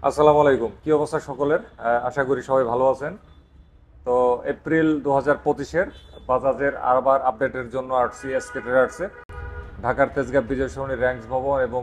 আসসালামু আলাইকুম। কি অবস্থা সকলের? আশা করি সবাই ভালো আছেন। তো এপ্রিল 2025-এর বাজাজের আবার আপডেটের জন্য আসছি এসকে ট্রেডার্সে, ঢাকার তেজগাঁ বিজয় সরণি র্যাঙ্কস ভবন এবং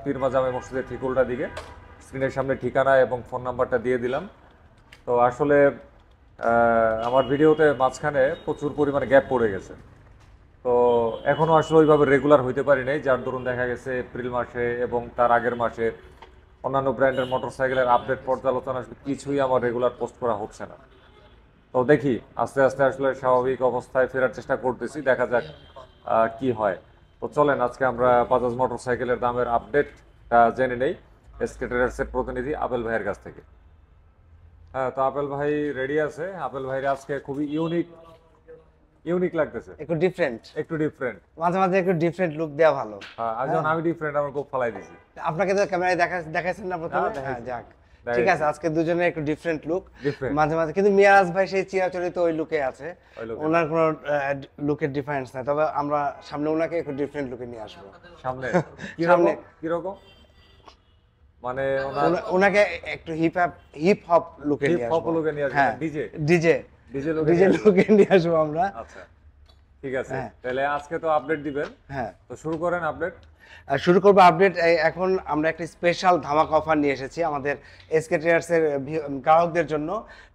পীরমা জামে মসজিদের ঠিক উল্টা দিকে। স্ক্রিনের সামনে ঠিকানা এবং ফোন নাম্বারটা দিয়ে দিলাম। তো আসলে আমার ভিডিওতে মাঝখানে প্রচুর পরিমাণে গ্যাপ পড়ে গেছে। তো এখনও আসলে ওইভাবে রেগুলার হইতে পারি নাই, যার দরুন দেখা গেছে এপ্রিল মাসে এবং তার আগের মাসে অন্যান্য ব্র্যান্ডের মোটরসাইকেলের আপডেট পর্যালোচনা কিছুই আমার রেগুলার পোস্ট করা হচ্ছে না। তো দেখি আস্তে আস্তে আসলে স্বাভাবিক অবস্থায় ফেরার চেষ্টা করতেছি, দেখা যাক কি হয়। তো চলেন আজকে আমরা বাজাজ মোটরসাইকেলের দামের আপডেটটা জেনে নেই এসকে ট্রেডার্সের প্রতিনিধি আপেল ভাইয়ের কাছ থেকে। হ্যাঁ, তো আপেল ভাই রেডি আছে। আপেল ভাইয়ের আজকে খুবই ইউনিক ইউনিক লাগতেছে, একটু ডিফারেন্ট, একটু ডিফারেন্ট। মাঝে মাঝে একটু ডিফারেন্ট লুক দেওয়া ভালো। হ্যাঁ, আজ যখন আমি ডিফারেন্ট আমার খুব ফলাই দিছি। আপনাকে তো ক্যামেরায় দেখাইছেন না প্রথমে? হ্যাঁ, হ্যাঁ, দেখাইছি। যাক, দেখাইছি। ঠিক আছে। আজকে দুজনের একটু ডিফারেন্ট লুক, ডিফারেন্ট মাঝে মাঝে কিন্তু মিরাজ ভাই সেই চিরাচরিত ওই লুকে আছে, ওই লোকে ওনার কোনো লুকের ডিফারেন্স নাই। তবে আমরা সামনে ওনাকে একটু ডিফারেন্ট লুকে নিয়ে আসবো। সামনে সামনে কিরকম মানে ওনার ওনাকে একটু হিপ হপ লুকে হিপ নিয়ে হপ আসবো। লোকে নিয়ে আসবে, হ্যাঁ, ডিজে ডিজে ডিজে লোকে ডিজে নিয়ে আসবে। লুকে নিয়ে আসবো আমরা। আচ্ছা, ঠিক আছে। হ্যাঁ। তাহলে আজকে তো আপডেট দিবেন, হ্যাঁ, তো শুরু করেন আপডেট। শুরু করবো আপডেট। এখন আমরা একটা স্পেশাল ধামাকা অফার নিয়ে এসেছি আমাদের এসকে ট্রেডার্সের গ্রাহকদের জন্য।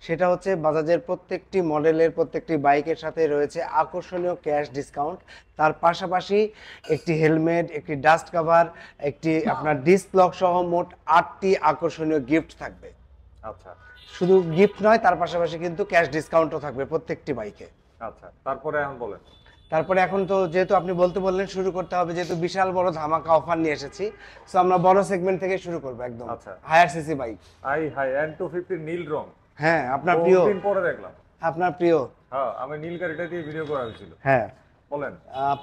সেটা হচ্ছে বাজাজের প্রত্যেকটি মডেলের প্রত্যেকটি বাইকের সাথে রয়েছে আকর্ষণীয় ক্যাশ ডিসকাউন্ট। তার পাশাপাশি একটি হেলমেট, একটি ডাস্ট কভার, একটি আপনার ডিস্ক লক সহ মোট 8টি আকর্ষণীয় গিফট থাকবে। আচ্ছা শুধু গিফট নয়, তার পাশাপাশি কিন্তু ক্যাশ ডিসকাউন্টও থাকবে প্রত্যেকটি বাইকে। আচ্ছা, তারপরে এখন বলেন। তারপরে এখন তো যেহেতু আপনি বলতে বললেন শুরু করতে হবে, যেহেতু বিশাল বড় ধামাকা অফার নিয়ে এসেছি, তো আমরা বড় সেগমেন্ট থেকে শুরু করবো, একদম আচ্ছা। Higher CC bike. আই হাই N250 নীল রং, হ্যাঁ, আপনার প্রিয়, বহুদিন পরে দেখলাম। আপনার প্রিয়। হ্যাঁ, আমি নীল গাড়িটা দিয়ে ভিডিও করা হয়েছিল। হ্যাঁ, বলেন।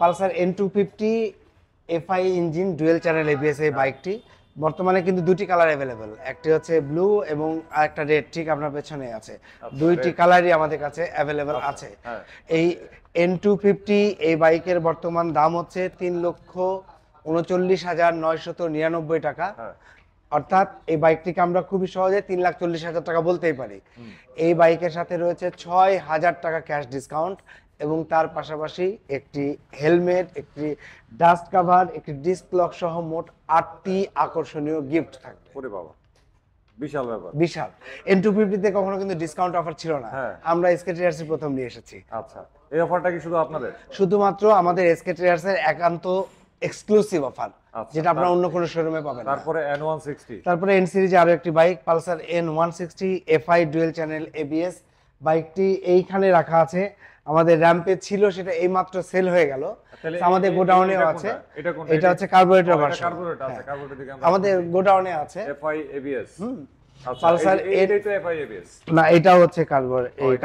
Pulsar N250 FI engine dual channel ABS এই বাইকটি বর্তমানে কিন্তু দুটি কালার অ্যাভেলেবেল, একটি হচ্ছে ব্লু এবং আরেকটা রেড, ঠিক আপনার পেছনে আছে। আচ্ছা, দুইটি red। কালারই আমাদের কাছে অ্যাভেলেবেল আচ্ছা, আছে। হ্যাঁ। এই N250 এই বাইকের বর্তমান দাম হচ্ছে 3,39,999 টাকা। হ্যাঁ। অর্থাৎ এই বাইকটিকে আমরা খুবই সহজে 3,40,000 টাকা বলতেই পারি। এই বাইকের সাথে রয়েছে 6,000 টাকা ক্যাশ ডিসকাউন্ট এবং তার পাশাপাশি একটি হেলমেট, একটি ডাস্ট কভার, একটি ডিস্ক লক সহ মোট 8টি আকর্ষণীয় গিফট থাকবে। ওরে বাবা, বিশাল ব্যাপার। বিশাল। N250 তে কখনো কিন্তু ডিসকাউন্ট অফার ছিল না, হ্যাঁ। আমরা এসকে ট্রেডার্স প্রথম নিয়ে এসেছি। আচ্ছা, এই অফারটা কি শুধু আপনাদের? শুধুমাত্র আমাদের এসকে ট্রেডার্স এর একান্ত এক্সক্লুসিভ অফার, আচ্ছা, যেটা আপনারা অন্য কোনো শোরুমে পাবেন না। তারপরে N160। তারপরে এন সিরিজে আরো একটি bike, Pulsar N160 FI dual channel ABS. বাইকটি এইখানে রাখা আছে, আমাদের র্যাম্পে ছিল, সেটা এইমাত্র সেল হয়ে গেল। তাহলে আমাদের গোডাউনেও আছে। এটা কোনটা? এটা হচ্ছে কার্বোরেটর ভার্সন। কার্বোরেটর আছে, কার্বোরেটর দিকে আমরা আমাদের গোডাউনে আছে। FI ABS। আচ্ছা, পালসার এইটাই তো FI ABS। না, এটাও হচ্ছে এই এটা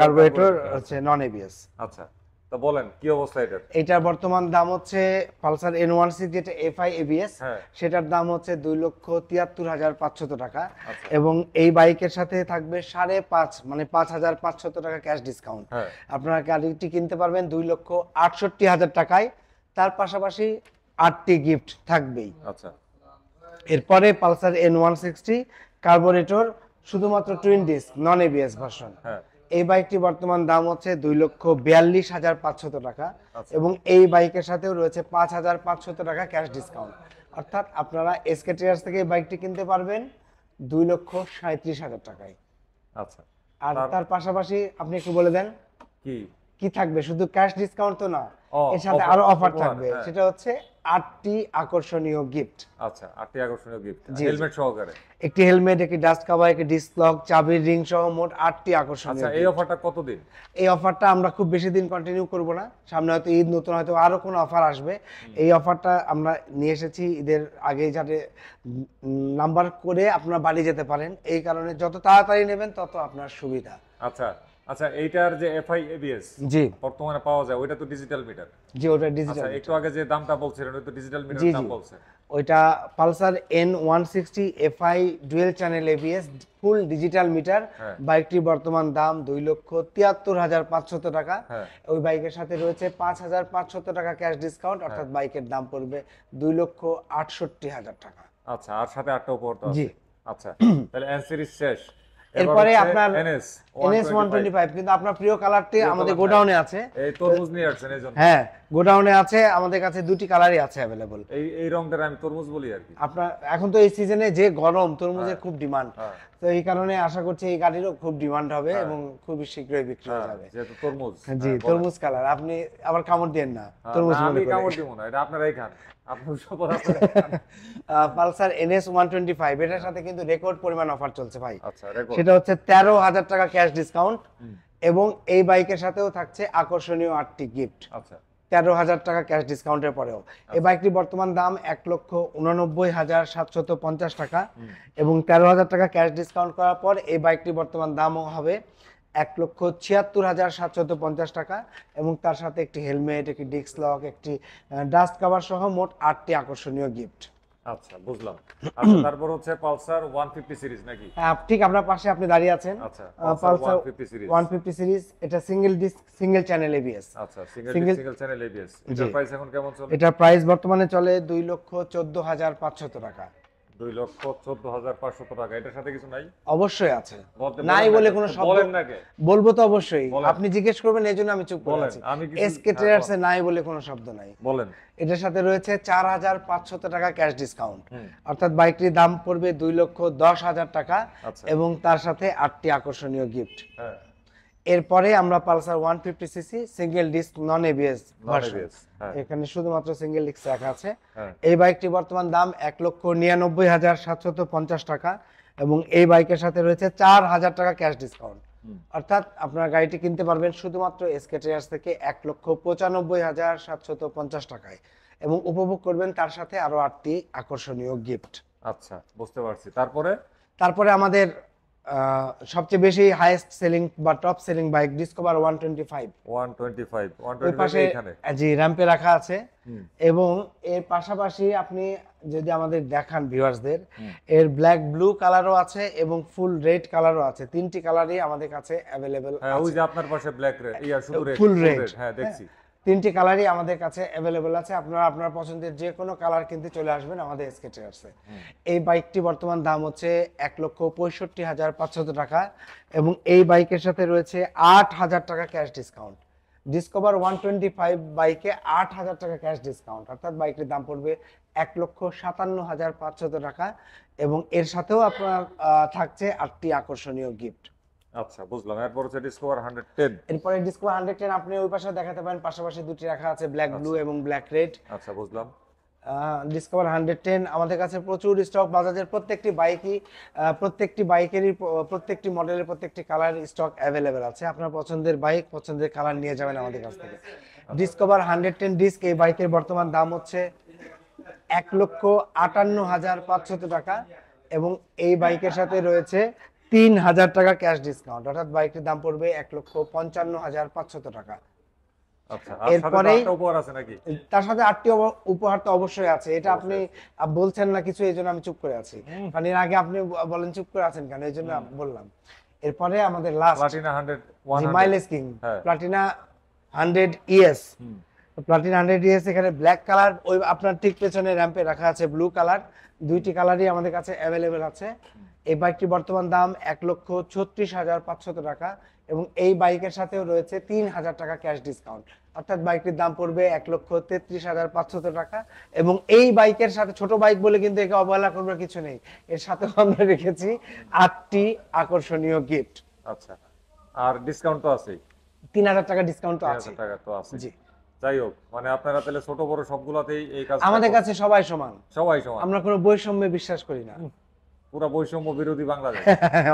কার্বোরেটর carburetor, হচ্ছে নন এবিএস। আচ্ছা, তো বলেন কি অবস্থা এটার? এটার বর্তমান দাম হচ্ছে পালসার N160 যেটা এফআই এবিএস, হ্যাঁ। সেটার দাম হচ্ছে 2,73,500 টাকা। আচ্ছা। এবং এই বাইকের সাথে থাকবে 5.5 মানে 5,500 টাকা ক্যাশ ডিসকাউন্ট। হ্যাঁ। আপনারা গাড়িটি কিনতে পারবেন 2,68,000 টাকায়, তার পাশাপাশি 8টি গিফট থাকবেই। আচ্ছা। এরপরে পালসার N160 কার্বোরেটর, শুধুমাত্র twin disk non ABS version. হ্যাঁ। এই বাইকটি বর্তমান দাম হচ্ছে 2,42,500 টাকা আচ্ছা। এবং এই বাইকের সাথেও রয়েছে 5,500 টাকা ক্যাশ ডিসকাউন্ট। অর্থাৎ আপনারা এসকে ট্রেডার্স থেকে এই বাইকটি কিনতে পারবেন 2,37,000 টাকায়। আচ্ছা, আর তার পাশাপাশি আপনি একটু বলে দেন কি কি থাকবে। শুধু ক্যাশ ডিসকাউন্ট তো না, ও, এর সাথে offer, আরো অফার উপহার, থাকবে। হ্যাঁ। সেটা হচ্ছে 8টি আকর্ষণীয় গিফট। আচ্ছা, 8টি আকর্ষণীয় গিফট, জি, হেলমেট সহকারে। একটি হেলমেট, একটি ডাস্ট কভার, একটি ডিস্ক লক, চাবির রিং সহ মোট 8টি আকর্ষণীয় আচ্ছা, এই gift। অফারটা কতদিন? এই অফারটা আমরা খুব বেশি দিন কন্টিনিউ করব না, সামনে হয়তো ঈদ, নতুন হয়তো আরো কোনো অফার আসবে। এই অফারটা আমরা নিয়ে এসেছি ঈদের আগেই, যাতে নাম্বার করে আপনারা বাড়ি যেতে পারেন। এই কারণে যত তাড়াতাড়ি নেবেন তত আপনার সুবিধা। আচ্ছা আচ্ছা, এইটার যে FI ABS জি বর্তমানে পাওয়া যায়, ওইটা তো ডিজিটাল মিটার। জি, ওটা আচ্ছা, ডিজিটাল। একটু আগে যে দামটা বলছিলেন ওই তো ডিজিটাল মিটার জি দাম জি, বলছে। ওইটা Pulsar N160 FI dual channel ABS full digital meter. হ্যাঁ। বাইকটির বর্তমান দাম 2,73,500 টাকা। হ্যাঁ। ওই বাইকের সাথে রয়েছে 5,500 টাকা ক্যাশ ডিসকাউন্ট, অর্থাৎ বাইকের দাম পড়বে 2,68,000 টাকা। আচ্ছা, আর সাথে 8টা উপহার তো আছে। জি, আচ্ছা, তাহলে এন সিরিজ শেষ। এরপরে আপনার এনএস NS 125, কিন্তু আপনার প্রিয় কালারটি আমাদের গোডাউনে আছে। এই তরমুজ নিয়ে আসছেন এইজন্য। হ্যাঁ, গোডাউনে আছে, আমাদের কাছে দুটি কালারই আছে अवेलेबल। এই রংটা আমি তরমুজ বলি আর কি। আপনার এখন তো এই সিজনে যে গরম, তরমুজের খুব ডিমান্ড, হ্যাঁ। তো এই কারণে আশা করছি এই গাড়িরও খুব ডিমান্ড হবে এবং খুবই শীঘ্রই বিক্রি হয়ে যাবে। যেহেতু তরমুজ। জি, তরমুজ কালার, আপনি আবার কামড় দেন না তরমুজ না, মনে আমি করে। কামড় দিব না, এটা আপনারাই খান, আপনার সব আপনারা খান। পালসার NS 125, এটার সাথে কিন্তু রেকর্ড পরিমাণ অফার চলছে ভাই। আচ্ছা, রেকর্ড। সেটা হচ্ছে 13,000 টাকা ক্যাশ ডিসকাউন্ট এবং এই বাইকের সাথেও থাকছে আকর্ষণীয় 8টি গিফট। আচ্ছা, 13,000 টাকা ক্যাশ ডিসকাউন্টের পরেও এই বাইকটির বর্তমান দাম 1,89,750 টাকা এবং 13,000 টাকা ক্যাশ ডিসকাউন্ট করার পর এই বাইকটির বর্তমান দামও হবে 1,76,750 টাকা এবং তার সাথে একটি হেলমেট, একটি ডিস্ক লক, একটি ডাস্ট কভার সহ মোট 8টি আকর্ষণীয় গিফট। আচ্ছা, বুঝলাম। আচ্ছা, তারপর হচ্ছে পালসার 150 সিরিজ নাকি? ঠিক আপনার পাশে আপনি দাঁড়িয়ে আছেন। আচ্ছা, পালসার 150 সিরিজ। 150 সিরিজ, এটা single disc single channel ABS। আচ্ছা, সিঙ্গেল চ্যানেল ABS। এটার প্রাইস এখন কেমন চলে? এটা প্রাইস বর্তমানে চলে 2,14,500 টাকা। 2,14,500 টাকা। এটার সাথে কিছু নাই? অবশ্যই আছে, বলেন নাই না বলে কেন? কোনো শব্দ বলেন না কেন? বলবো তো অবশ্যই, বলেন। আপনি জিজ্ঞেস করবেন এই জন্য আমি চুপ করে বলেন, আছি। আমি কিছু- SK ট্রেডার্স এ নাই বলে কোনো শব্দ নাই। বলেন। এটার সাথে রয়েছে 4,500 টাকা ক্যাশ ডিসকাউন্ট, অর্থাৎ বাইকটির দাম পড়বে 2,10,000 টাকা আচ্ছা। এবং তার সাথে 8টি আকর্ষণীয় গিফট। হ্যাঁ, এরপরে আমরা পালসার 150cc সিঙ্গেল ডিস্ক নন ABS ভার্সন, ABS, হ্যাঁ। এখানে শুধুমাত্র সিঙ্গেল ডিস্ক রাখা আছে। হ্যাঁ। এই বাইকটি বর্তমান দাম 1,99,750 টাকা এবং এই বাইকের সাথে রয়েছে 4,000 টাকা ক্যাশ ডিসকাউন্ট, অর্থাৎ আপনার গাড়িটি কিনতে পারবেন শুধুমাত্র SK ট্রেডার্স থেকে 1,95,750 টাকায় এবং উপভোগ করবেন তার সাথে আরো 8টি আকর্ষণীয় গিফট। আচ্ছা, বুঝতে পারছি। তারপরে আমাদের সবচেয়ে বেশি হাইয়েস্ট সেলিং বা টপ সেলিং বাইক ডিসকভার 125 ওই পাশে এখানে। জি র্যাম্পে রাখা আছে এবং এর পাশাপাশি আপনি যদি আমাদের দেখান ভিউয়ার্সদের, এর ব্ল্যাক ব্লু কালারও আছে এবং ফুল রেড কালারও আছে। 3টি কালারই আমাদের কাছে অ্যাভেলেবেল হ্যাঁ, ওই আছে। যে আপনার পাশে ব্ল্যাক রেড, শুধু রেড, ফুল রেড, হ্যাঁ দেখছি। 3টি কালারই আমাদের কাছে অ্যাভেলেবল আছে। আপনারা আপনার পছন্দের যে কোনো কালার কিনতে চলে আসবেন আমাদের SK ট্রেডার্সে। এই বাইকটি বর্তমান দাম হচ্ছে 1,65,500 টাকা এবং এই বাইকের সাথে রয়েছে 8,000 টাকা ক্যাশ ডিসকাউন্ট। ডিসকভার 125 বাইকে 8,000 টাকা ক্যাশ ডিসকাউন্ট, অর্থাৎ বাইকের দাম পড়বে 1,57,500 টাকা এবং এর সাথেও আপনার থাকছে 8টি আকর্ষণীয় গিফট। আচ্ছা, বুঝলাম। এরপর হচ্ছে ডিসকভার 110। এরপরে ডিসকভার 110 আপনি ওই পাশে দেখাতে পারেন, পাশাপাশি দুটি রাখা আছে, ব্ল্যাক ব্লু এবং ব্ল্যাক রেড। আচ্ছা, বুঝলাম। ডিসকভার 110 আমাদের কাছে প্রচুর স্টক, বাজাজের প্রত্যেকটি বাইকই প্রত্যেকটি বাইকেরই প্রত্যেকটি মডেলের প্রত্যেকটি কালার স্টক অ্যাভেলেবেল আছে। আপনার পছন্দের বাইক, পছন্দের কালার নিয়ে যাবেন আমাদের কাছ থেকে। ডিসকভার 110 ডিস্ক এই বাইকের বর্তমান দাম হচ্ছে 1,58,500 টাকা এবং এই বাইকের সাথে রয়েছে 3,000 টাকা ক্যাশ ডিসকাউন্ট, অর্থাৎ বাইকটির দাম পড়বে 1,55,500 টাকা। আচ্ছা, এরপরেই একটা উপহার আছে নাকি? তার সাথে 8টি উপহার তো অবশ্যই আছে। এটা আপনি বলছেন না কিছু, এই জন্য আমি চুপ করে আছি। মানে এর আগে আপনি বলেন চুপ করে আছেন কেন, এই জন্য বললাম। এরপরে আমাদের লাস্ট প্লাটিনা 100 মাইলেজ কিং হ্যাঁ। Platina 100 ES। প্লাটিনা 100 ES এখানে ব্ল্যাক কালার, ওই আপনার ঠিক পেছনে র্যাম্পে রাখা আছে ব্লু কালার। দুইটি কালারই আমাদের কাছে অ্যাভেলেবেল আছে। এই বাইকটি বর্তমান দাম 1,36,500 টাকা এবং এই বাইকের সাথেও রয়েছে 3,000 টাকা ক্যাশ ডিসকাউন্ট, অর্থাৎ বাইকটির দাম পড়বে 1,33,500 টাকা এবং এই বাইকের সাথে ছোট বাইক বলে কিন্তু একে অবহেলা করবার কিছু নেই, এর সাথেও আমরা রেখেছি 8টি আকর্ষণীয় গিফট। আচ্ছা, আর ডিসকাউন্ট তো আছে? 3,000 টাকা ডিসকাউন্ট তো আছে। 3,000 টাকা তো আছে। জি, যাই হোক, মানে আপনারা তাহলে ছোট বড় সবগুলাতেই এই কাজ আমাদের কাছে সবাই সমান, সবাই সমান। আমরা কোনো বৈষম্যে বিশ্বাস করি না। পুরা বৈষম্য বিরোধী বাংলাদেশ।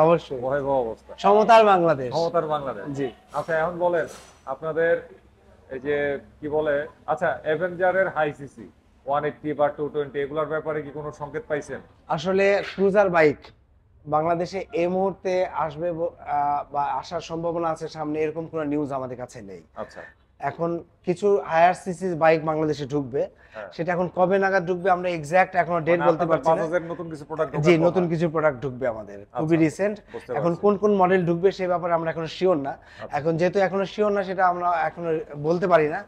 অবশ্যই ভয়াবহ অবস্থা, সমতার বাংলাদেশ। ক্ষমতার বাংলাদেশ। জি। আচ্ছা, এখন বলেন আপনাদের এই যে কি বলে, আচ্ছা অ্যাভেঞ্জারের হাই সিসি 180 বা 220 এগুলোর ব্যাপারে কি কোনো সংকেত পাইছেন? আসলে ক্রুজার বাইক বাংলাদেশে এই মুহূর্তে আসবে বা আসার সম্ভাবনা আছে সামনে, এরকম কোনো নিউজ আমাদের কাছে নেই। আচ্ছা, এখন কিছু হায়ার সিসি বাইক বাংলাদেশে ঢুকবে, সেটা এখন কবে নাগাদ ঢুকবে আমরা এক্সাক্ট এখনো ডেট বলতে পারছি না। বাজাজের নতুন কিছু প্রোডাক্ট জি, নতুন কিছু প্রোডাক্ট ঢুকবে আমাদের, খুবই রিসেন্ট। এখন কোন কোন মডেল ঢুকবে সেই ব্যাপারে আমরা এখনো শিওর না। এখন যেহেতু এখনো শিওর না, সেটা আমরা এখনো বলতে পারি না।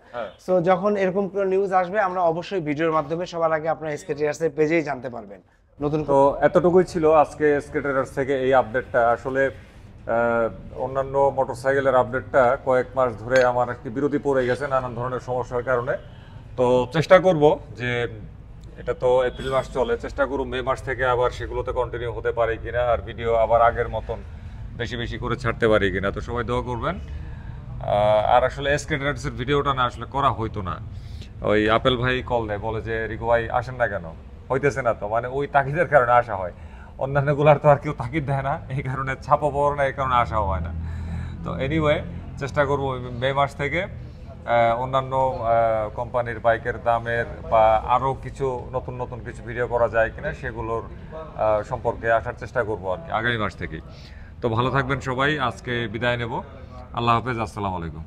সো যখন এরকম কোনো নিউজ আসবে আমরা অবশ্যই ভিডিওর মাধ্যমে সবার আগে আপনার SK ট্রেডার্স এর পেজেই জানতে পারবেন। নতুন তো এতটুকুই ছিল আজকে এসকে ট্রেডার্স থেকে এই আপডেটটা। আসলে অন্যান্য মোটরসাইকেলের আপডেটটা কয়েক মাস ধরে আমার একটি বিরতি পড়ে গেছে নানান ধরনের সমস্যার কারণে। তো চেষ্টা করব যে এটা তো এপ্রিল মাস চলে, চেষ্টা করব মে মাস থেকে আবার সেগুলোতে কন্টিনিউ হতে পারি কিনা, আর ভিডিও আবার আগের মতন বেশি বেশি করে ছাড়তে পারি কিনা। তো সবাই দোয়া করবেন। আর আসলে এসকে ট্রেডার্সের ভিডিওটা না আসলে করা হইতো না, ওই আপেল ভাই কল দেয়, বলে যে রিকো ভাই আসেন না কেন, হইতেছে না তো, মানে ওই তাগিদের কারণে আসা হয়। অন্যান্যগুলার তো আর কেউ তাগিদ দেয় না, এই কারণে ছাপা পড়ে না, এই কারণে আসা হয় না। তো এনিওয়ে চেষ্টা করবো মে মাস থেকে অন্যান্য কোম্পানির বাইকের দামের বা আরও কিছু নতুন নতুন কিছু ভিডিও করা যায় কিনা সেগুলোর সম্পর্কে আসার চেষ্টা করবো আর কি আগামী মাস থেকেই। তো ভালো থাকবেন সবাই, আজকে বিদায় নেব। আল্লাহ হাফেজ, আসসালামু আলাইকুম।